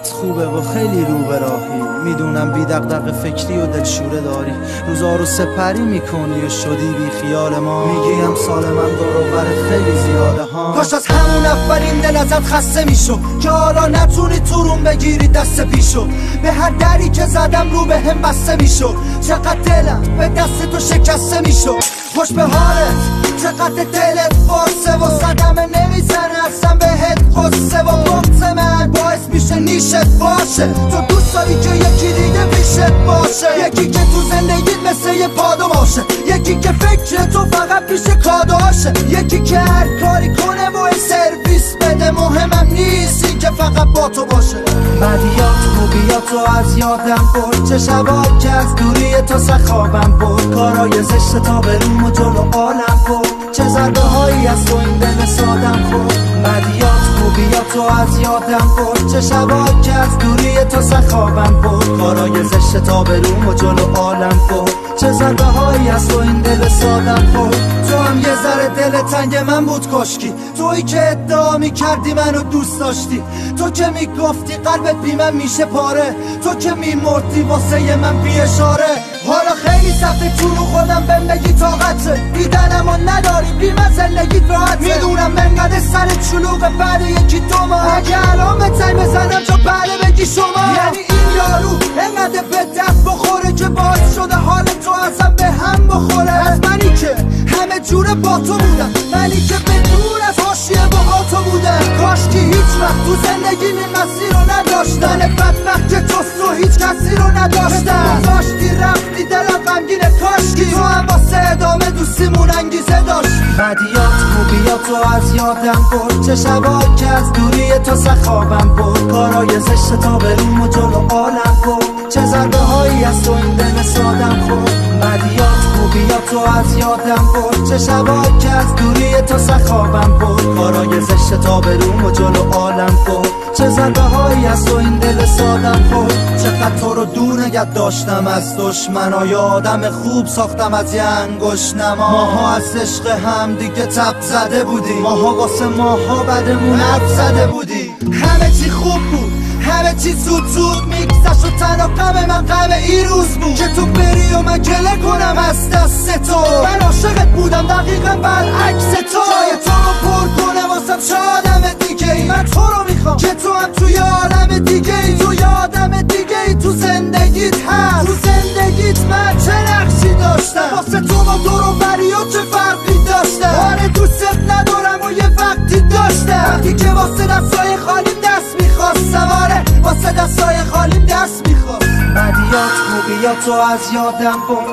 حالت خوبه و خیلی رو به راهی. میدونم بی دغدغه فکری و دلشوره داری، روزا رو سپری میکنی و شدی بی خیال ما. میگی امسال من دور و برت خیلی زیاده ها. کاش از همون اولین دل ازت خسته میشو که حالا نتونی تو روم بگیری دست پیشو. به هر دری که زدم رو به هم بسته میشو. چقدر دلم به دست تو شکسته میشو. خوش به حالت چقدر دلت باسه و صدمه نمیزنه اصلا بهت قصه و بغض من باعث میشه نیشت باشه. تو دوست داری که یکی دیگه پیشت باشه، یکی که تو زندگیت مثل یه پادوماشه، یکی که فکر تو فقط پیش کاداشه، یکی که هر کاری کنه و سرویس بده. مهمم نیستی که فقط با تو باشه. بدیات خوبیاتو از یادم برد، چه شبا که از دوری تو سخابم برد. کارای زشت تا بروم و جلو عالم برد، چه ضربه هایی از تو این دل سادم خورد. بدیات خوبیاتو از یادم برد، چه شبا که از دوری تو سخابم برد. کارای زشت تا بروم و جلو عالم برد، چه ضربه هایی از تو این دل سادم خورد. تو هم یه ذره دل تنگ من بود کاشکی، تویی که ادعا میکردی منو دوست داشتی، تو که میگفتی قلبت بی من میشه پاره، تو که میمردی واسه من بی اشاره. حالا خیلی سخته تو رو خودم بهم بگی طاقته، دیدنمو نداری بی من زندگیت راحته. میدونم انقدر سرت شلوغه بعد یکی دو ماه، اگه الان به تنگ بزنم تو بعد بگی شما. یعنی این یارو انقدر به دست بخوره که باعث شده حال تو ازم به هم بخوره. از منی که همه جوره با تو بودم، منی که به دور از حاشیه با تو بودم. کاش که هیچ وقت تو زندگی این مسیر رو نداشتم، بدبخت که تو هیچ کسی رو نداشتم. داشتی رفتی دلم غمگینه، کاشکی تو هم واسه ادامه دوستیمون انگیزه داشت. بدیات خوبیاتو از یادم برد، چه شبا که از دوری تو سخابم برد. کارای زشت تا بروم و جلو عالم برد، چه ضربه هایی از تو این دل سادم خورد. بدیات خوبیاتو از یادم برد، چه شبا که از دوری تو سخابم برد. کارای زشت تا بروم و جلو عالم برد، چه ضربه هایی از تو این دل سادم خورد. چقدر تو رو دور نگه داشتم از دشمنا، آدم خوب ساختم از یه انگشت نما. ماها از عشق هم دیگه تب زده بودیم، ماها واسه ماها بدمون حرف زده بودیم. همه چی خوب بود، همه چی زود زود میگذشت و تنها غم من غم این روز بود که تو بری و من گله کنم از دست تو. من عاشقت بودم دقیقا برعکس تو، جای تو رو پر کنه واسم چه آدم دیگه ای. من تو رو میخوام که تو هم توی عالم دیگه ای، توی آدم دیگه ای. تو زندگیت هست، تو زندگیت من چه نقشی داشتم، واسه تو با دور و بری و چه فرقی داشتم. آره دوستت ندارم و یه وقتی داشتم، وقتی که واسه دستای خالیم دست میخواستم. آره واسه دستای خالیم دست میخواست. بدیات خوبیاتو از یادم برد،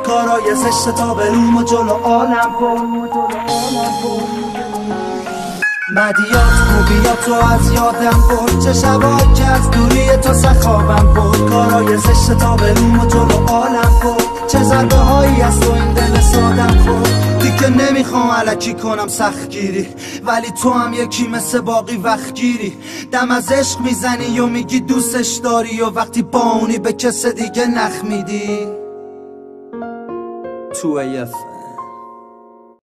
کارای زشت تا بروم و جلو عالم برد. بدیات خوبیاتو از یادم برد، چه شبا که از دوری تو سخابم برد. کارای زشت تا بروم و جلو عالم برد، چه ضربه هایی از تو این دل سادم خورد. دیگه نمیخوام الکی کنم سختگیری، ولی تو هم یکی مثل باقی وقت گیری. دم از عشق میزنی و میگی دوستش داری، و وقتی با اونی به کس دیگه نخ میدی. 2AF